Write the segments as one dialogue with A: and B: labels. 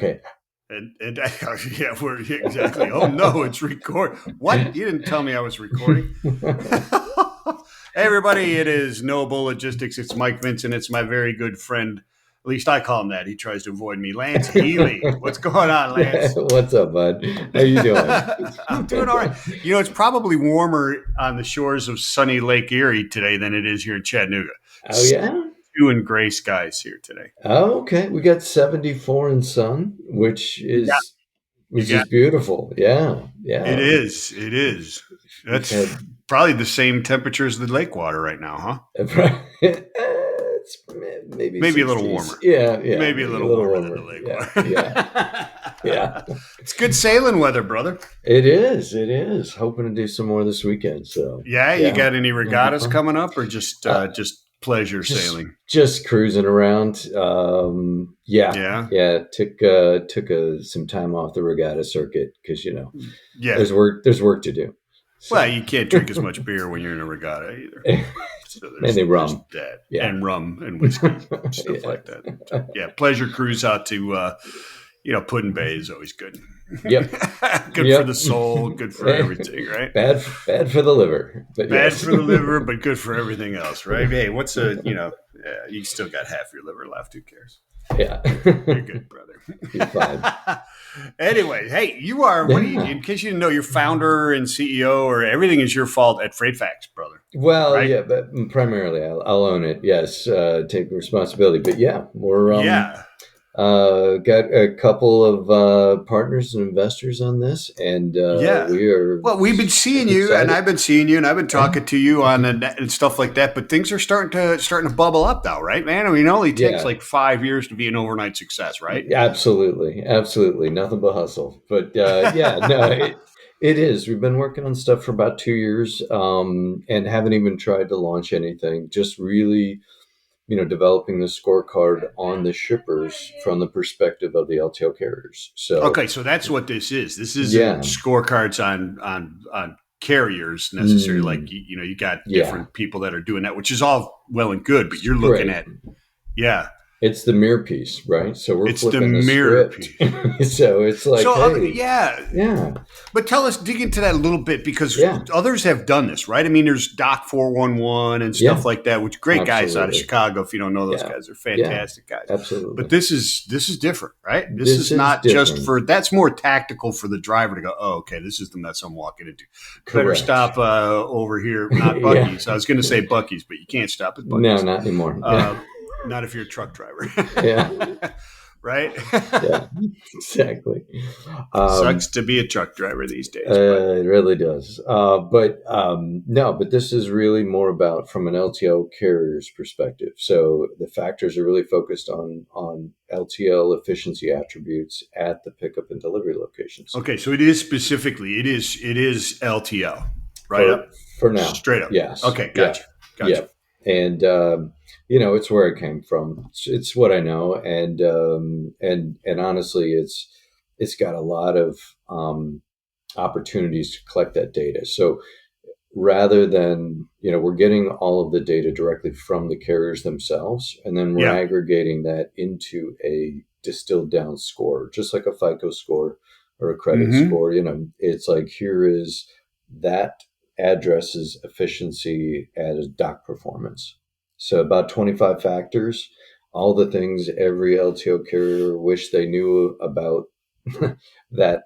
A: Okay.
B: And yeah, we're exactly. Oh no, it's record. What? You didn't tell me I was recording. Hey everybody, it is Noble Logistics. It's Mike Vincent. It's my very good friend. At least I call him that. He tries to avoid me. Lance Healy. What's going on, Lance?
A: What's up, bud? How you doing?
B: I'm doing all right. You know, it's probably warmer on the shores of sunny Lake Erie today than it is here in Chattanooga.
A: Oh yeah.
B: Blue and gray skies here today.
A: Oh, okay. We got 74 in sun, which
B: Yeah,
A: is
B: you
A: which
B: got
A: is beautiful. Yeah,
B: it.
A: yeah.
B: Is. It is.
A: We've
B: That's
A: had
B: probably the same temperature as the lake water right now, huh?
A: it's maybe
B: Maybe a little
A: 60s.
B: warmer.
A: Yeah,
B: Maybe a
A: maybe a
B: little
A: little
B: warmer than the
A: warmer.
B: lake
A: Yeah, yeah.
B: water. It's good sailing weather, brother.
A: It is. It is. Hoping to do some more this weekend. So
B: Yeah, you
A: yeah,
B: got any
A: it'll be
B: regattas
A: fun.
B: coming up, or just
A: Uh,
B: pleasure
A: just
B: sailing?
A: just cruising around. Yeah,
B: Yeah,
A: yeah. Took some time off the regatta circuit because
B: yeah.
A: there's work to do.
B: Well,
A: So
B: you can't drink as much beer when you're in a regatta either. So
A: mainly
B: there's
A: rum.
B: that,
A: Yeah,
B: and rum and whiskey, stuff
A: yeah.
B: like that. So, yeah, pleasure cruise out to Puddin' Bay is always good.
A: Yep,
B: Good for
A: yep.
B: the soul, good for everything, right?
A: Bad for the liver, but
B: Bad
A: yes.
B: for the liver, but good for everything else, right? Hey, you still got half your liver left. Who cares?
A: Yeah,
B: You're good, brother.
A: you're fine.
B: Anyway, hey, you are, what do you,
A: Yeah.
B: in case you didn't know, you're founder and CEO, or everything is your fault at Freight Facts, brother,
A: Well,
B: right?
A: yeah, but primarily I'll own it. Yes, take responsibility. But yeah, we're
B: Yeah.
A: got a couple of partners and investors on this, and
B: Yeah.
A: we are
B: Well, we've been seeing you, and
A: excited.
B: I've been seeing you, and I've been
A: Yeah,
B: talking to you on the net and stuff like that. But things are starting to bubble up, now, right, man? I mean, it only takes
A: yeah,
B: like 5 years to be an overnight success, right?
A: absolutely, nothing but hustle. But yeah, no, it is. We've been working on stuff for about 2 years, and haven't even tried to launch anything. Just really developing the scorecard on the shippers from the perspective of the LTL carriers. So,
B: Okay, so that's what this is. This isn't
A: yeah,
B: scorecards on carriers necessarily. Like
A: mm,
B: you got
A: yeah,
B: different people that are doing that, which is all well and good. But
A: it's
B: you're looking
A: great.
B: at, yeah,
A: It's the mirror piece, right? So we're
B: it's the
A: flipping the
B: mirror
A: script.
B: piece.
A: So it's like,
B: So
A: hey,
B: yeah,
A: yeah,
B: but tell us, dig into that a little bit because
A: yeah,
B: others have done this, right? I mean, there's Doc 411 and stuff
A: yeah,
B: like that, which great guys out of
A: absolutely.
B: Chicago. If you don't know those
A: Yeah,
B: guys, they're
A: yeah,
B: fantastic guys. But
A: absolutely.
B: this is different, right? This
A: This
B: is
A: is
B: not just
A: different.
B: for that's more tactical for the driver to go, oh, okay, this is the mess I'm walking into. Better
A: Correct.
B: stop over here, not
A: Yeah.
B: Bucky's. I was going to say Bucky's, but you can't stop at
A: No,
B: Bucky's.
A: not anymore. Yeah.
B: Uh, not if you're a truck driver,
A: Yeah.
B: right?
A: Yeah. Exactly. Um,
B: Sucks to be a truck driver these days, but
A: it really does. But no, but this is really more about from an LTL carrier's perspective. So the factors are really focused on LTL efficiency attributes at the pickup and delivery locations.
B: okay, so it is LTL, right
A: For
B: up,
A: for now,
B: straight up.
A: yes,
B: Okay,
A: yeah,
B: gotcha,
A: yeah,
B: gotcha.
A: and it's where I came from. It's what I know, and honestly, it's got a lot of opportunities to collect that data. So rather than we're getting all of the data directly from the carriers themselves, and then we're
B: Yeah.
A: aggregating that into a distilled down score, just like a FICO score or a credit
B: Mm-hmm.
A: score. It's like, here is that addresses efficiency as dock performance. So about 25 factors, all the things every LTO carrier wish they knew about that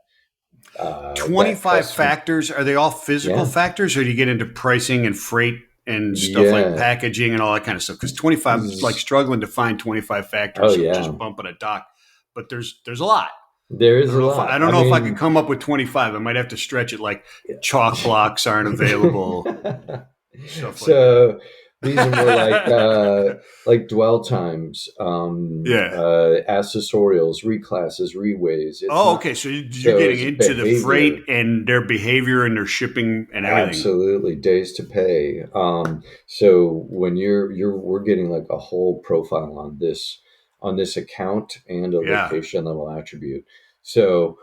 A: that
B: 25
A: customer.
B: factors. Are they all physical
A: Yeah,
B: factors, or do you get into pricing and freight and stuff like
A: yeah.
B: packaging and all that kind of stuff? Because 25, like struggling to find 25
A: Oh
B: factors of
A: yeah,
B: just bumping a dock, but there's a lot.
A: there
B: I
A: is
B: don't
A: a
B: know if I
A: lot.
B: don't
A: I
B: know if I could
A: mean,
B: come up with 25. I might have to stretch it, like chalk blocks aren't available, stuff like
A: so these are more
B: that.
A: like dwell times,
B: Yeah.
A: accessorials, reclasses, reways. It's
B: Oh,
A: not
B: okay. So you're
A: so
B: getting
A: it's
B: into the freight
A: behavior.
B: and their behavior and their shipping and everything.
A: Absolutely, days to pay. So when we're getting like a whole profile on this account and a
B: Yeah.
A: location level attribute. So,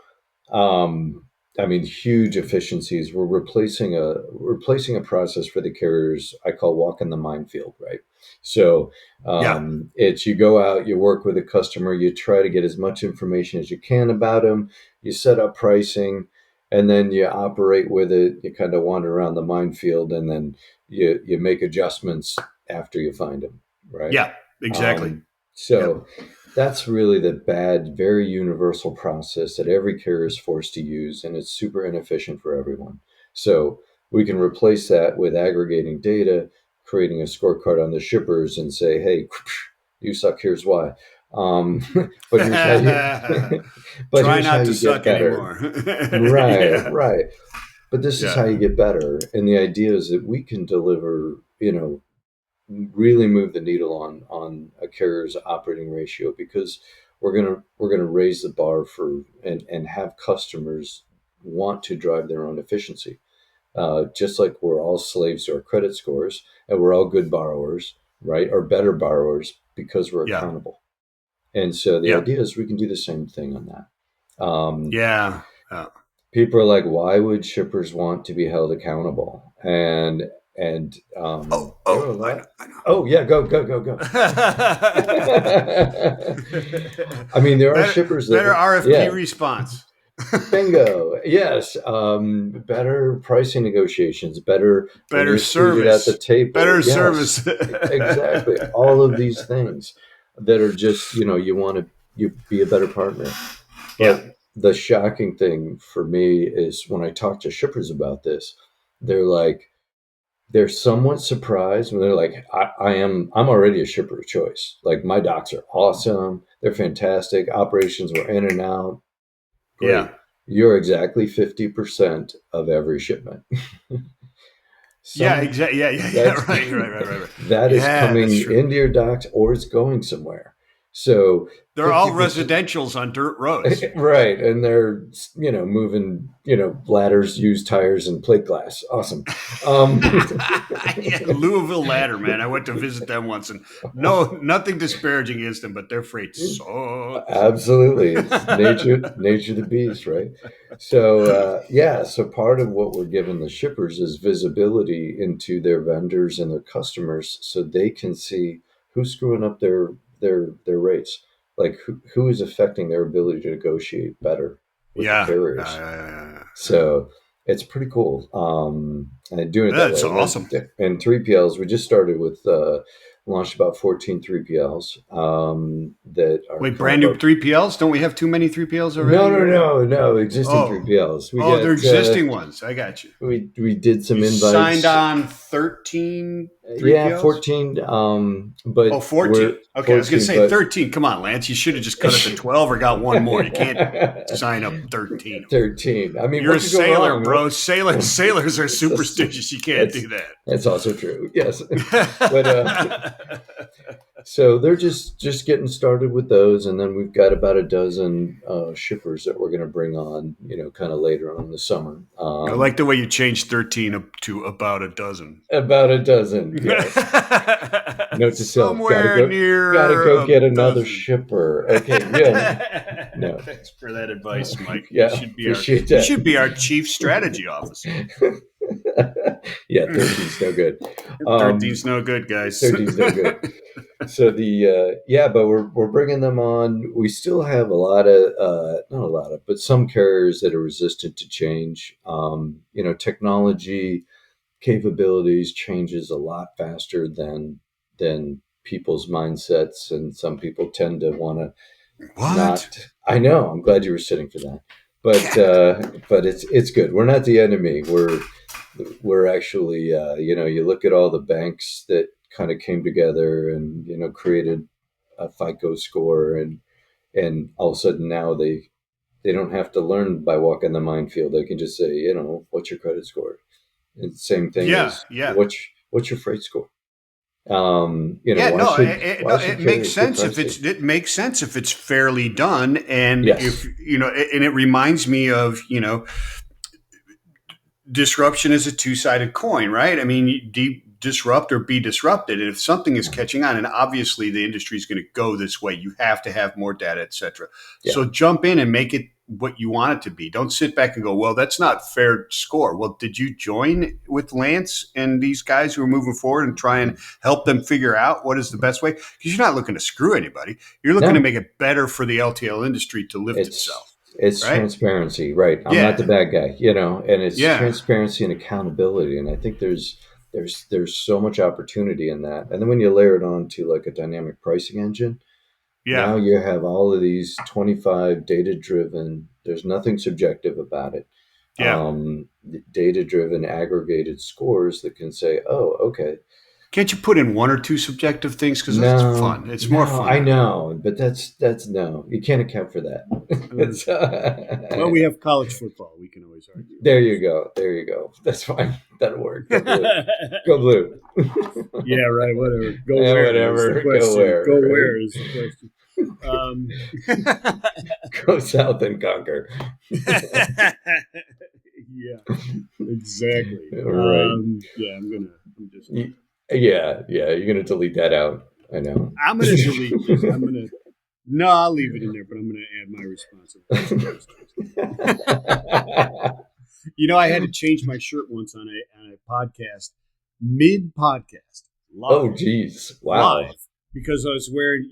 A: um, I mean, huge efficiencies. We're replacing a process for the carriers I call walking the minefield, right? So
B: Yeah,
A: it's you go out, you work with a customer, you try to get as much information as you can about them, you set up pricing, and then you operate with it. You kind of wander around the minefield, and then you make adjustments after you find them, right?
B: yeah, exactly.
A: Um,
B: Yep.
A: so that's really the bad, very universal process that every carrier is forced to use, and it's super inefficient for everyone. So we can replace that with aggregating data, creating a scorecard on the shippers, and say, "Hey, you suck. Here's why." Um, but here's how you. but
B: Try
A: here's how
B: not to
A: you get
B: suck
A: better.
B: anymore.
A: Right,
B: Yeah,
A: right. But this is
B: yeah,
A: how you get better, and the idea is that we can deliver. Really move the needle on a carrier's operating ratio because we're gonna raise the bar for and have customers want to drive their own efficiency. Just like we're all slaves to our credit scores and we're all good borrowers, right? Or better borrowers because we're
B: yeah,
A: accountable. And so the
B: yeah,
A: idea is we can do the same thing on that.
B: yeah.
A: People are like, why would shippers want to be held accountable? And there are a
B: I know,
A: lot.
B: I know.
A: Oh yeah, go. I mean, there are
B: better,
A: shippers
B: better
A: that,
B: RFP
A: yeah,
B: response.
A: bingo, yes, better pricing negotiations, better when
B: Better
A: you're seated at the
B: service.
A: table.
B: Better
A: Yes,
B: service.
A: exactly. All of these things that are just, you want to you be a better partner.
B: Yeah.
A: But the shocking thing for me is when I talk to shippers about this, they're like, they're somewhat surprised when they're like, I'm already a shipper of choice. Like my docs are awesome. They're fantastic. Operations were in and out.
B: Yeah.
A: Great. You're exactly 50% of every shipment.
B: Yeah,
A: Some
B: exactly. Yeah.
A: that's
B: Right.
A: that is
B: Yeah, that's
A: coming
B: true.
A: into your docks or it's going somewhere. So
B: They're all
A: 50%.
B: residentials on dirt roads.
A: Right, and they're moving ladders, used tires, and plate glass. Awesome. Um,
B: Yeah, Louisville Ladder, man. I went to visit them once, and no, nothing disparaging against them, but their freight sucks.
A: Absolutely, it's nature of the beast, right? So yeah, so part of what we're giving the shippers is visibility into their vendors and their customers, so they can see who's screwing up their rates, like who is affecting their ability to negotiate better with the
B: Yeah,
A: carriers. So it's pretty cool. And doing it that
B: that's
A: way.
B: awesome.
A: And 3PLs, we just started with launched about 14 3PLs that are
B: Wait,
A: kind
B: brand
A: of
B: new
A: our
B: 3PLs? Don't we have too many 3PLs
A: no,
B: already?
A: no,
B: Or
A: no, no, existing
B: oh,
A: 3PLs. We
B: oh, they're
A: got
B: existing ones. I got you.
A: we did
B: You
A: some
B: signed
A: invites.
B: on 13
A: Yeah,
B: 3PLs?
A: 14.
B: Oh,
A: But we're
B: 14. Okay, I was going to
A: 14,
B: say
A: but
B: 13. Come on, Lance. You should have just cut it to 12 or got one more. You can't sign up 13 of them.
A: 13. I mean,
B: You're
A: what
B: a
A: could go
B: sailor,
A: wrong?
B: bro. Sailors are
A: That's
B: superstitious. You can't
A: that's
B: do that.
A: that's also true. Yes, but so they're just getting started with those, and then we've got about a dozen shippers that we're going to bring on, kind of later on in the summer.
B: I like the way you changed 13 to about a dozen.
A: About a dozen, yes. Note to self:
B: Somewhere
A: gotta
B: near
A: go
B: a
A: get another
B: dozen.
A: shipper. Okay, yeah, no,
B: Thanks for that advice, Mike.
A: yeah, appreciate
B: You
A: that.
B: should be our chief strategy officer.
A: Yeah, 13's no good.
B: 13's
A: Um,
B: no good, guys.
A: 13's no good. So yeah, but we're bringing them on. We still have a lot of not a lot of, but some carriers that are resistant to change. Technology capabilities changes a lot faster than people's mindsets, and some people tend to want to
B: What?
A: not. I know. I'm glad you were sitting for that, but it's good. We're not the enemy. We're actually you look at all the banks that kind of came together and created a FICO score, and all of a sudden now they don't have to learn by walking the minefield. They can just say, what's your credit score? And same thing
B: Yeah,
A: as
B: yeah.
A: what's your freight score?
B: Yeah,
A: Why
B: no,
A: should
B: no,
A: why should
B: it makes
A: carriers get
B: sense if
A: pricey?
B: it makes sense if it's fairly done, and if
A: Yes.
B: and it reminds me of disruption is a two-sided coin, right? I mean, disrupt or be disrupted, and if something is catching on, and obviously the industry is going to go this way, you have to have more data, etc.
A: Yeah.
B: So jump in and make it what you want it to be. Don't sit back and go, well, that's not fair score. Well, did you join with Lance and these guys who are moving forward and try and help them figure out what is the best way? Because you're not looking to screw anybody. You're looking to
A: No,
B: make it better for the LTL industry to lift
A: it's
B: itself,
A: it's
B: right?
A: transparency, right? I'm not the
B: Yeah,
A: bad guy, and it's
B: yeah,
A: transparency and accountability, and I think there's so much opportunity in that. And then when you layer it on to like a dynamic pricing engine,
B: yeah,
A: now you have all of these 25 data driven. There's nothing subjective about it.
B: yeah.
A: Data driven aggregated scores that can say, oh, okay.
B: Can't you put in one or two subjective things? Because that's
A: No,
B: fun. It's more
A: no,
B: fun
A: I
B: that way.
A: know, but that's no, you can't account for that.
B: Uh,
A: It's,
B: well, we have college football. We can always argue
A: there you go, there you go. That's fine. That'll work. Go blue,
B: about.
A: go blue.
B: Yeah, right. Whatever. Go
A: Yeah,
B: where is the
A: whatever. Go
B: question?
A: where,
B: Go
A: right?
B: where is the question? Um,
A: Go south and conquer.
B: yeah, exactly.
A: Right.
B: Yeah, I'm just.
A: Yeah, yeah. You're gonna delete that out. I know.
B: I'm gonna delete it. No, I'll leave it in there, but I'm gonna add my responsibility. I had to change my shirt once on a podcast, mid podcast,
A: Oh,
B: live.
A: geez. Wow.
B: Live because I was wearing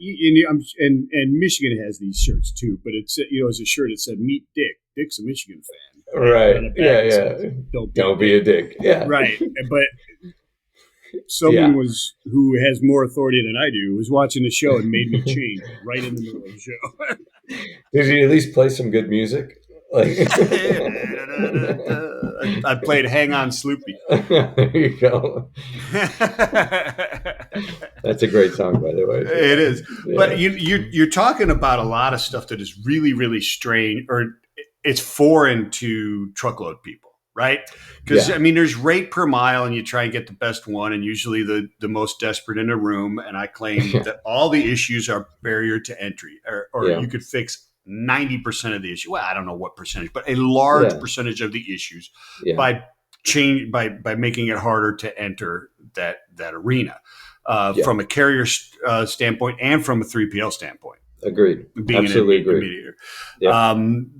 B: and Michigan has these shirts too, but it's as a shirt it said "Meet Dick." Dick's a Michigan fan, right? And
A: Right.
B: on the
A: Yeah,
B: back it
A: yeah.
B: says "Don't be a
A: Don't be
B: dick,"
A: a dick. Yeah.
B: right? But someone
A: Yeah.
B: was who has more authority than I do was watching the show and made me change right in the middle of the show.
A: Did you at least play some good music? Like
B: I played "Hang On, Sloopy."
A: there you go. That's a great song, by the way.
B: It is,
A: Yeah.
B: but you're talking about a lot of stuff that is really really strange, or it's foreign to truckload people, right? Because
A: Yeah.
B: I mean, there's rate per mile, and you try and get the best one, and usually the most desperate in a room. And I claim that all the issues are barrier to entry, or
A: Yeah.
B: you could fix 90% of the issue. Well, I don't know what percentage, but a large
A: Yeah.
B: percentage of the issues
A: Yeah.
B: by making it harder to enter that arena
A: Yeah.
B: from a carrier standpoint and from a 3PL standpoint,
A: Agreed.
B: being an
A: Absolutely agreed.
B: intermediary.
A: Yep.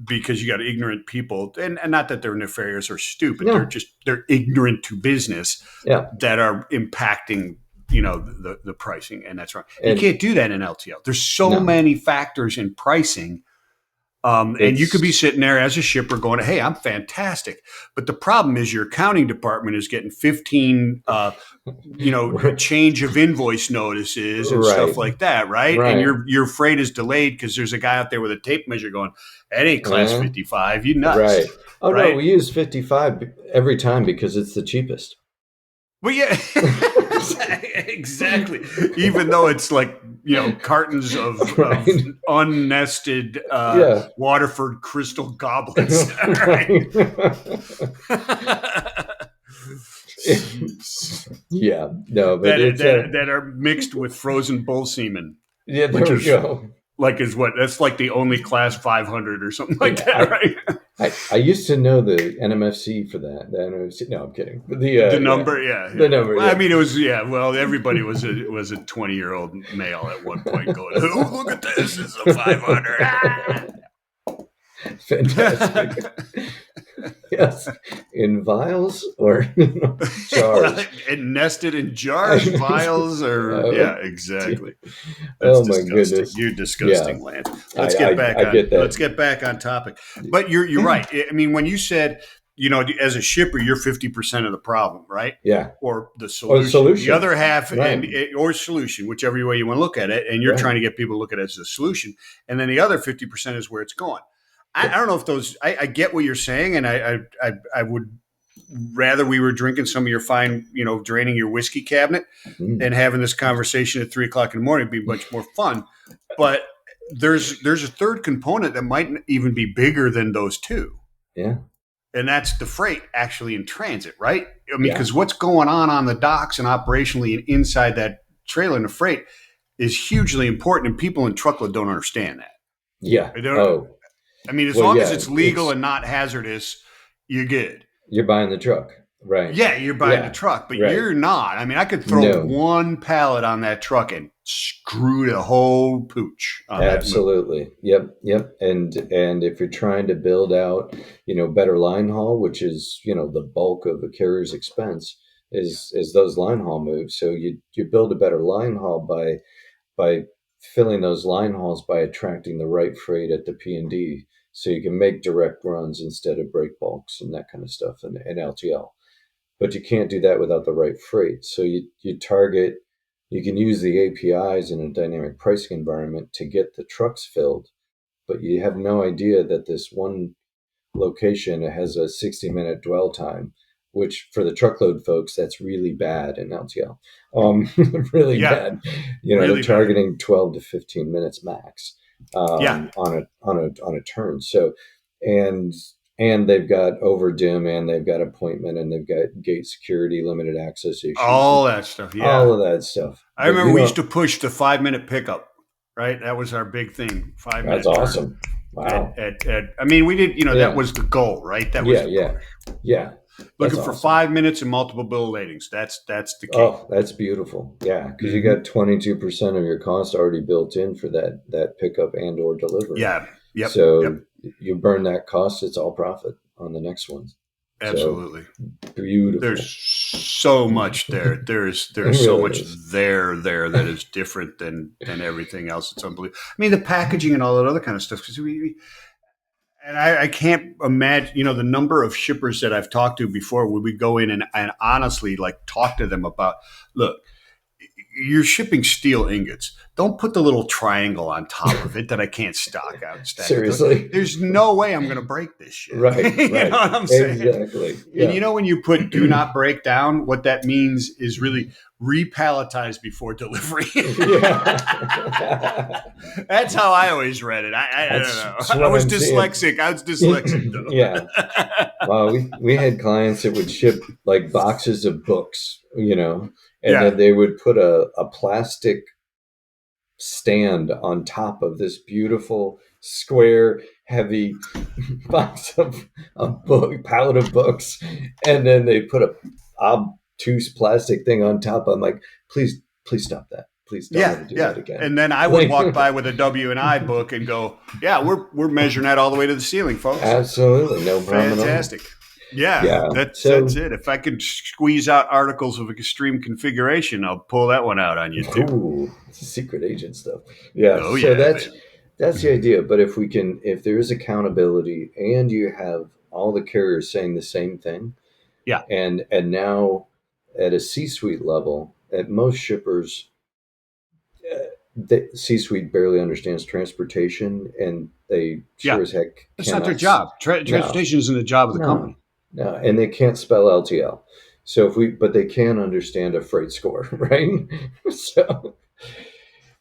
B: Because you got ignorant people, and not that they're nefarious or stupid,
A: No.
B: they're ignorant to business
A: Yeah.
B: that are impacting the pricing, and that's right. You
A: And
B: can't do that in LTL. There's so
A: no,
B: many factors in pricing. And you could be
A: it's
B: sitting there as a shipper going, "Hey, I'm fantastic," but the problem is your accounting department is getting 15, change of invoice notices and stuff
A: right.
B: like that, right? And
A: Right.
B: your freight is delayed because there's a guy out there with a tape measure going, "That ain't class
A: Uh,
B: 55, you nuts,"
A: right. Oh no,
B: right?
A: we use 55 every time because it's the cheapest.
B: Well, yeah, exactly. Even though it's like cartons of
A: Right.
B: unnested
A: Yeah.
B: Waterford crystal goblets, right?
A: Right. Yeah. No, but
B: that
A: it's
B: that are mixed with frozen bull semen,
A: yeah, there
B: which
A: we
B: is
A: go.
B: that's like the only class 500 or something like
A: Yeah,
B: that, right?
A: I used to know the NMFC for that. The NMFC, no, I'm kidding. But
B: The
A: yeah,
B: number, yeah,
A: the
B: yeah.
A: number,
B: Well, I
A: yeah.
B: mean, it was Well, everybody was a 20-year-old male at one point going, "Oh, look at this! It's a 500." Ah!
A: Fantastic. Yes, in vials or
B: Well,
A: jars.
B: it nested in jars, vials, or
A: Oh,
B: yeah, exactly. That's
A: oh my
B: disgusting.
A: goodness.
B: You're
A: Yeah,
B: disgusting, Lance.
A: I get
B: Let's
A: that.
B: get back on topic. But you're
A: Yeah,
B: right. I mean, when you said, as a shipper, you're 50% of the problem, right?
A: yeah.
B: Or the
A: Or the
B: solution. The
A: solution.
B: other half,
A: Right,
B: or solution, whichever way you want to look at it, and you're
A: right.
B: trying to get people to look at it as a solution. And then the other 50% is where it's going. I
A: Yeah.
B: don't know if those. I get what you're saying, and I would rather we were drinking some of your fine, draining your whiskey cabinet
A: Mm,
B: and having this conversation at 3 o'clock in the morning. It'd be much more fun. But there's a third component that might even be bigger than those two,
A: yeah,
B: and that's the freight actually in transit, right? I mean,
A: yeah,
B: because what's going on the docks and operationally and inside that trailer and the freight is hugely important, and people in truckload don't understand that.
A: yeah.
B: They don't.
A: Oh,
B: I mean, as
A: well,
B: long as
A: yeah.
B: it's legal
A: It's
B: and not hazardous, you're good.
A: you're buying the truck. Right.
B: Yeah, you're buying a
A: Yeah.
B: truck, but
A: Right.
B: you're not. I mean, I could throw
A: No.
B: one pallet on that truck and screw the whole pooch on that move.
A: Absolutely. Yep. Yep. And if you're trying to build out, better line haul, which is, the bulk of a carrier's expense,
B: Yeah.
A: is those line haul moves. So you build a better line haul by filling those line hauls by attracting the right freight at the P and D, so you can make direct runs instead of break bulks and that kind of stuff, and LTL. But you can't do that without the right freight. So you target, you can use the APIs in a dynamic pricing environment to get the trucks filled, but you have no idea that this one location has a 60-minute dwell time, which for the truckload folks, that's really bad in LTL. Really
B: Yeah,
A: bad. They're
B: really bad.
A: targeting 12 to 15 minutes max
B: Yeah.
A: on a turn. So, and and they've got over dim, and they've got appointment, and they've got gate security, limited access issues, and
B: All that stuff.
A: all
B: Yeah.
A: of that stuff.
B: I
A: But
B: remember
A: you
B: we used
A: don't.
B: to push the 5 minute pickup, right? That was our big thing, five
A: That's
B: minute turn.
A: awesome. Wow.
B: I mean, we did, that
A: Yeah.
B: was the goal, right? That was
A: Yeah.
B: the
A: Yeah.
B: push.
A: Yeah. That's
B: Looking for
A: awesome.
B: 5 minutes and multiple bill of ladings. That's the key.
A: Oh, that's beautiful. Yeah, because you
B: Hmm.
A: got 22% of your cost already built in for that pickup and or delivery.
B: Yeah. Yep. Yep.
A: So you burn that cost, it's all profit on the next one. So
B: Absolutely. There's
A: beautiful.
B: so much there.
A: It
B: There's so
A: really
B: much
A: is.
B: there that is different than everything else. It's unbelievable. I mean, the packaging and all that other kind of stuff. Because and I can't imagine, the number of shippers that I've talked to before where we go in and honestly like talk to them about, look, you're shipping steel ingots. Don't put the little triangle on top of it that I can't stack it.
A: Seriously.
B: There's no way I'm going to break this shit.
A: Right,
B: You know
A: right.
B: what I'm saying?
A: Exactly.
B: And
A: Yeah.
B: when you put do not break down, what that means is really repalletize before delivery.
A: Yeah.
B: That's how I always read it. I don't
A: That's
B: know. I
A: what
B: was
A: I'm seeing.
B: dyslexic. I was dyslexic though.
A: Yeah. We had clients that would ship like boxes of books, and
B: Yeah.
A: then they would put a plastic stand on top of this beautiful square heavy box of pallet of books, and then they put a obtuse plastic thing on top. I'm like, please stop that. Please don't
B: Yeah,
A: ever do
B: yeah.
A: that again.
B: And then I would
A: Like,
B: walk by with a W and I book and go, "Yeah, we're measuring that all the way to the ceiling, folks.
A: absolutely no problem at all.
B: Fantastic." Yeah,
A: Yeah.
B: that's
A: So,
B: it. If I could squeeze out articles of extreme configuration, I'll pull that one out on you too.
A: ooh, secret agent stuff. Yeah.
B: Oh
A: So
B: yeah,
A: that's
B: baby.
A: that's the idea. But if there is accountability and you have all the carriers saying the same thing,
B: Yeah,
A: and now at a C-suite level, at most shippers, the C-suite barely understands transportation, and they
B: yeah.
A: sure as heck
B: That's not their
A: cannot.
B: job.
A: No,
B: Transportation isn't the job of the
A: no,
B: company.
A: no, and they can't spell LTL. But they can understand a freight score, right? so,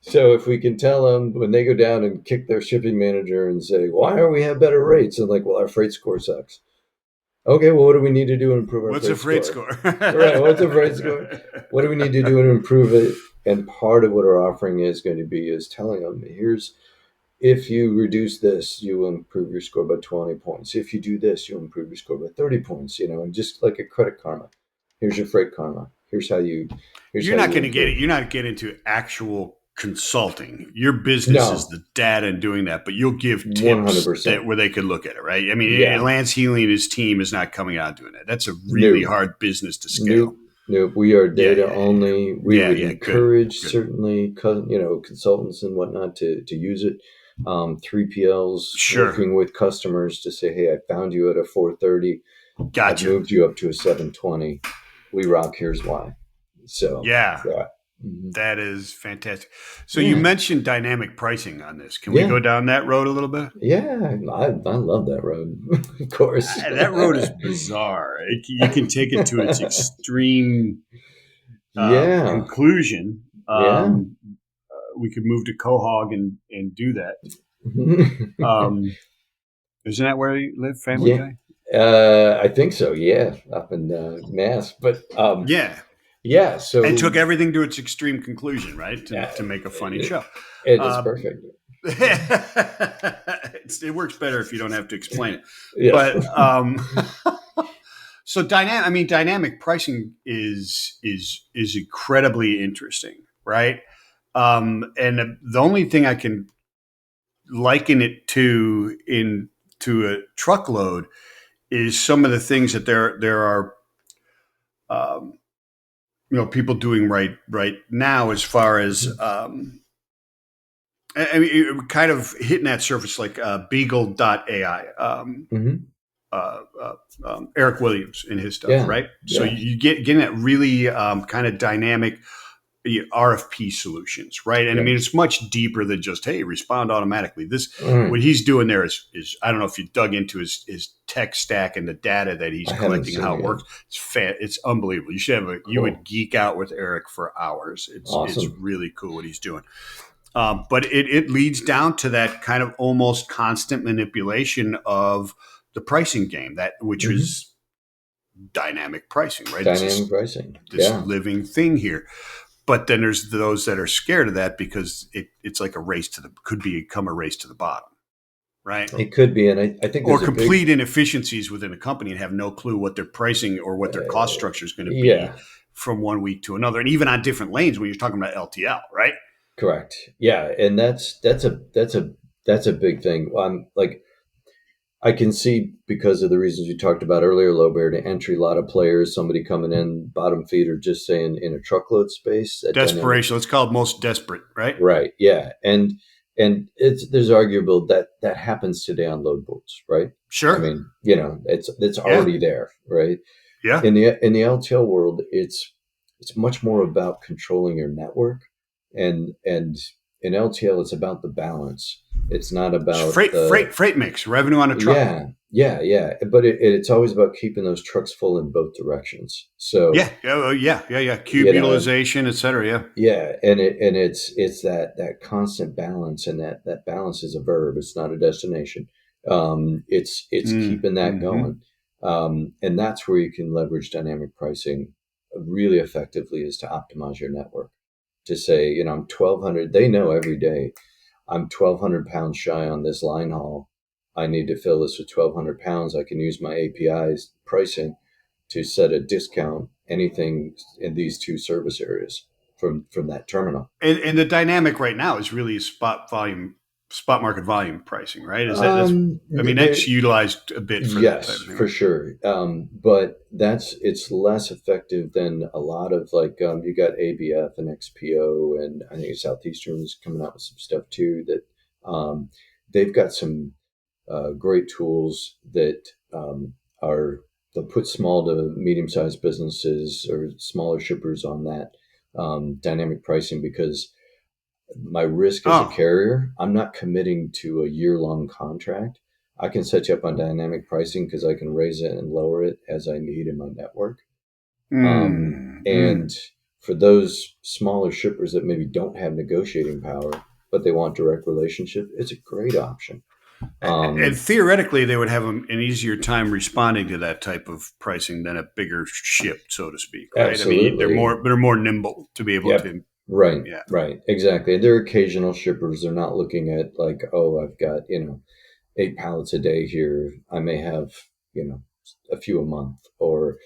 A: so if we can tell them when they go down and kick their shipping manager and say, "Why are we have better rates?" and like, "Well, our freight score sucks." Okay, well, what do we need to do to improve our
B: What's a
A: freight
B: freight
A: score?
B: score?
A: Right, what's a freight score? What do we need to do to improve it? And part of what our offering is going to be is telling them, here's, if you reduce this, you will improve your score by 20 points. If you do this, you'll improve your score by 30 points, and just like a credit karma. Here's your freight karma. Here's
B: You're
A: how
B: not
A: you
B: going to get it.
A: improve.
B: You're not getting into actual consulting. Your business is
A: No,
B: the data and doing that, but you'll give tips
A: 100%.
B: where they could look at it, right? I mean,
A: Yeah.
B: Lance Healy and his team is not coming out doing that. That's a really
A: Nope.
B: hard business to scale.
A: Nope. Nope. We are
B: Yeah,
A: data
B: yeah,
A: only. We
B: yeah,
A: would
B: yeah. Good,
A: encourage
B: good.
A: certainly, consultants and whatnot to use it. 3PLs
B: Sure,
A: working with customers to say, hey, I found you at a 430. I've
B: gotcha.
A: moved you up to a 720. We rock. Here's why. So,
B: Yeah,
A: yeah. Mhm.
B: that is fantastic. So you
A: Yeah.
B: mentioned dynamic pricing on this. Can we
A: Yeah.
B: go down that road a little bit?
A: Yeah. I love that road, of course.
B: That road is bizarre. You can take it to its extreme
A: Yeah.
B: conclusion.
A: Yeah.
B: We could move to Quahog and do that. Um, isn't that where you live, Family
A: Yeah.
B: Guy?
A: I think so. Yeah. Up in Mass. But
B: Yeah,
A: yeah.
B: and
A: So
B: took everything to its extreme conclusion, right?
A: uh,
B: To make a funny
A: it,
B: show.
A: it's
B: Uh,
A: perfect.
B: it works better if you don't have to explain it.
A: Yes.
B: But So dynamic pricing is incredibly interesting, right? And the only thing I can liken it to a truckload is some of the things that there are um, people doing right now as far as I mean, kind of hitting that surface like Beagle.ai.
A: Mm-hmm.
B: Eric Williams and his stuff,
A: Yeah,
B: right? So
A: yeah,
B: you getting that really kind of dynamic RFP solutions, right? And I
A: yeah.
B: mean, it's much deeper than just hey, respond automatically. This
A: All right.
B: what he's doing there is I don't know if you dug into his tech stack and the data that he's
A: I haven't
B: collecting and
A: seen
B: how
A: it
B: it
A: yet.
B: works. It's unbelievable. You would
A: Cool.
B: geek out with Eric for hours. It's
A: Awesome.
B: really cool what he's doing. But it leads down to that kind of almost constant manipulation of the pricing game, that which
A: Mm-hmm.
B: is dynamic pricing, right? It's
A: Dynamic pricing.
B: this
A: Yeah.
B: living thing here. But then there's those that are scared of that because it's like a race to the could become a race to the bottom, right?
A: It could be. And I think
B: Or
A: there's a big,
B: complete inefficiencies within a company and have no clue what their pricing or what their cost structure is going to be
A: yeah,
B: from one week to another, and even on different lanes when you're talking about LTL, right?
A: correct. Yeah. And that's a big thing. Like, I can see because of the reasons you talked about earlier, low barrier to entry, a lot of players, somebody coming in, bottom feeder, just saying in a truckload space, that dynamic.
B: Desperation. Let's call it most desperate, right?
A: Right. Yeah. And there's arguable that that happens today on load boards, right? I
B: Sure.
A: mean, it's
B: Yeah.
A: already there, right?
B: Yeah.
A: In the LTL world, it's much more about controlling your network, and in LTL, it's about the balance. It's not about the
B: Freight mix, revenue on a truck.
A: yeah. But it's always about keeping those trucks full in both directions. So
B: Yeah. Cube
A: you know,
B: utilization, et cetera. Yeah.
A: yeah, and it's that constant balance, and that balance is a verb. It's not a destination. It's keeping that
B: Mm-hmm.
A: going, and that's where you can leverage dynamic pricing really effectively, is to optimize your network. To say, I'm 1,200. They know every day I'm 1,200 pounds shy on this line haul. I need to fill this with 1,200 pounds. I can use my API's pricing to set a discount anything in these two service areas from that terminal.
B: And the dynamic right now is really spot market volume pricing, right? Is that that's I mean
A: There,
B: that's utilized a bit for that type
A: yes,
B: of thing,
A: for
B: right?
A: sure. But it's less effective than a lot of, like, you got ABF and XPO, and I think Southeastern is coming out with some stuff too. That they've got some great tools that are they'll put small to medium sized businesses or smaller shippers on that dynamic pricing, because my risk as a
B: Oh.
A: carrier, I'm not committing to a year long contract. I can set you up on dynamic pricing because I can raise it and lower it as I need in my network. And
B: Mm.
A: for those smaller shippers that maybe don't have negotiating power, but they want direct relationship, it's a great option.
B: And
A: Um,
B: theoretically, they would have an easier time responding to that type of pricing than a bigger ship, so to speak, right? I mean,
A: Absolutely.
B: they're more nimble to be able
A: Yep.
B: to.
A: Right.
B: Yeah.
A: Right. Exactly. And they're occasional shippers. They're not looking at, like, oh, I've got, 8 pallets a day here. I may have, you know, a few a month, or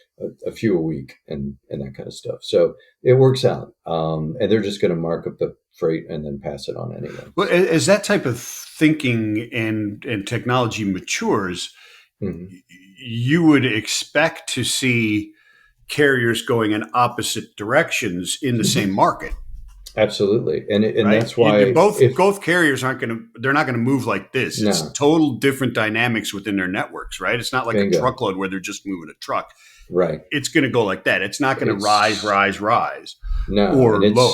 A: a few a week, and that kind of stuff. So it works out. And they're just going to mark up the freight and then pass it on anyway.
B: Well, as that type of thinking and technology matures,
A: Hmm.
B: you would expect to see carriers going in opposite directions in the same market,
A: Absolutely. And
B: right?
A: that's why, if
B: Both carriers they're not going to move like this. It's
A: no,
B: total different dynamics within their networks, right? It's not like a
A: bingo.
B: truckload where they're just moving a truck.
A: Right.
B: It's going to go like that. It's not going to
A: It's
B: rise
A: No, and
B: or lower.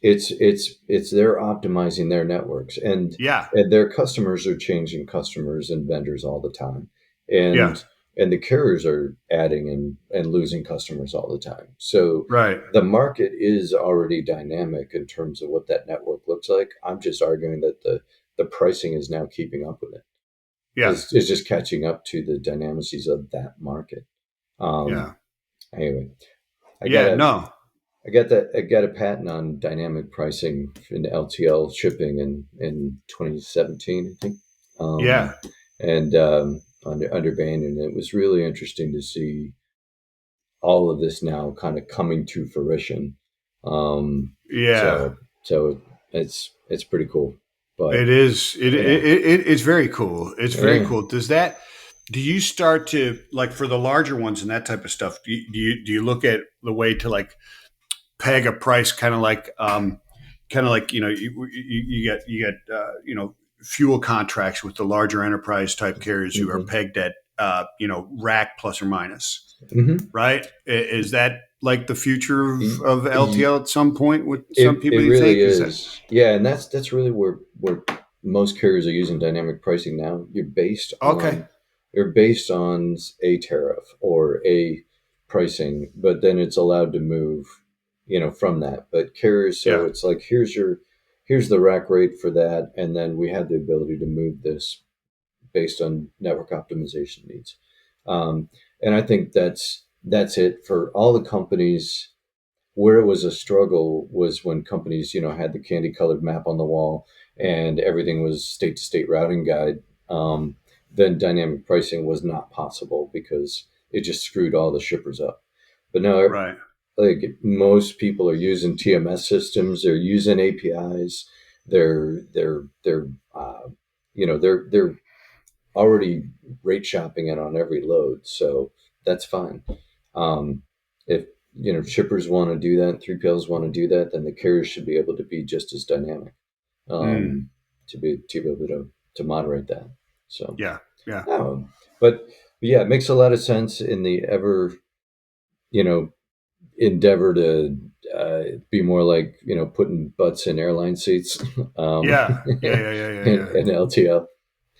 A: it's they're optimizing their networks, and
B: Yeah.
A: their customers are changing customers and vendors all the time,
B: Yeah.
A: and the carriers are adding and losing customers all the time. So
B: Right.
A: the market is already dynamic in terms of what that network looks like. I'm just arguing that the pricing is now keeping up with it.
B: Yeah.
A: Is just catching up to the dynamics of that market. Um,
B: Yeah.
A: anyway, I got
B: Yeah.
A: a
B: No.
A: I got a patent on dynamic pricing in LTL shipping in 2017, I think,
B: Yeah.
A: and under Banyan. It was really interesting to see. all of this now kind of coming to fruition.
B: Yeah.
A: So it's pretty cool. But
B: It is.
A: yeah,
B: It's very cool. It's very
A: yeah.
B: cool. Does that? Do you start to like for the larger ones and that type of stuff? Do you look at the way to like peg a price, kind of like you get fuel contracts with the larger enterprise type carriers who are
A: Hmm.
B: pegged at rack plus or minus,
A: Hmm.
B: right? Is that like the future of LTL at some point with some
A: It
B: people? You
A: really
B: think is that
A: is. Yeah, and that's really where most carriers are using dynamic pricing now.
B: okay?
A: You're based on a tariff or a pricing, but then it's allowed to move, from that. But carriers, so
B: Yeah,
A: it's like here's the rack rate for that, and then we have the ability to move this based on network optimization needs. Um, and I think that's it for all the companies. Where it was a struggle was when companies, had the candy colored map on the wall and everything was state to state routing guide. Um, then dynamic pricing was not possible because it just screwed all the shippers up. But now,
B: right.
A: like most people are using TMS systems, they're using APIs, they're they're already rate shopping it on every load, so that's fine. Um, if shippers want to do that, 3PLs want to do that, then the carriers should be able to be just as dynamic,
B: Mm,
A: to be able to moderate that. So,
B: yeah, yeah.
A: um, but yeah, it makes a lot of sense in the ever you know endeavor to be more like putting butts in airline seats,
B: Yeah, yeah, yeah, yeah, yeah, yeah.
A: and LTL.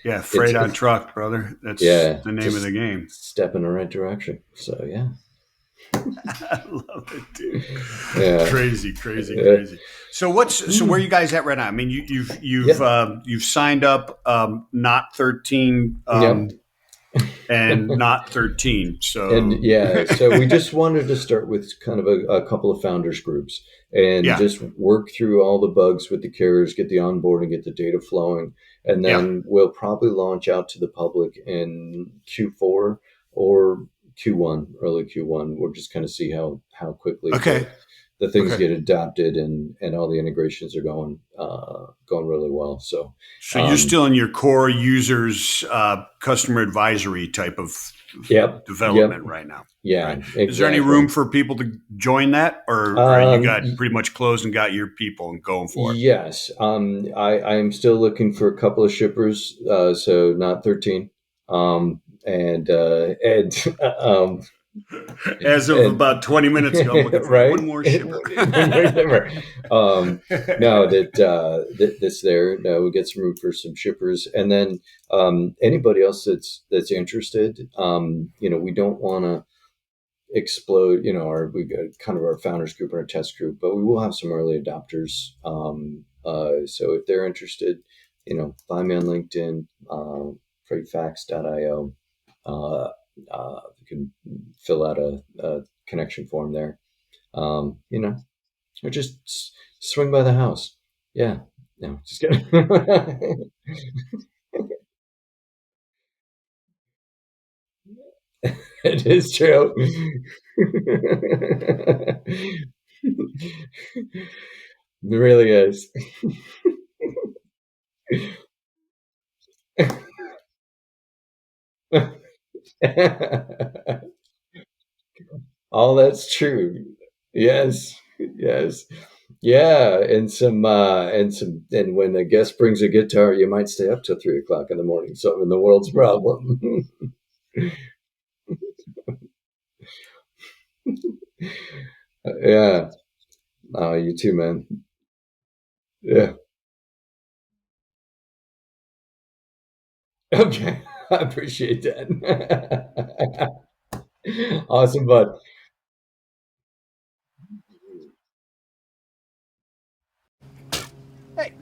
B: Yeah,
A: It's
B: freight on truck, brother. That's
A: yeah,
B: the name of the
A: just
B: game.
A: step in the right direction. So yeah,
B: I love it, dude.
A: yeah,
B: Crazy, crazy,
A: yeah,
B: crazy. So where are you guys at right now? I mean,
A: yeah,
B: you've signed up not 13
A: yep.
B: and not 13.
A: And
B: So
A: yeah, so we just wanted to start with kind of a couple of founders groups and
B: yeah,
A: just work through all the bugs with the carriers, get the onboarding, get the data flowing, and
B: yeah.
A: then we'll probably launch out to the public in Q4 or Q1, early Q1. We'll just kind of see how quickly
B: Okay,
A: the things
B: okay.
A: get adopted and all the integrations are going really well. So
B: So you're
A: um,
B: still in your core users customer advisory type of
A: yep, yep,
B: development right now,
A: yeah,
B: right? Is there any room
A: exactly.
B: for people to join that, or you
A: Um,
B: got pretty much closed and got your people and going for it?
A: Yes, I am still looking for a couple of shippers, so not 13, and
B: As of
A: and
B: about 20 minutes ago, I'm looking for
A: right,
B: one more shipper.
A: one more shipper. No, that's there. No, we get some room for some shippers, and then anybody else that's interested. We don't want to explode, we got kind of our founders group and our test group, but we will have some early adopters. So if they're interested, find me on LinkedIn, freightfacts.io. Uh, you can fill out a connection form there. Or just swing by the house. Yeah. No, just kidding. It is true. It really is. All that's true. Yes. Yes. Yeah. And when a guest brings a guitar, you might stay up till 3 o'clock in the morning, solving the world's problem. Yeah. You too, man. Yeah. Okay. I appreciate that. Awesome, bud.
B: Hey,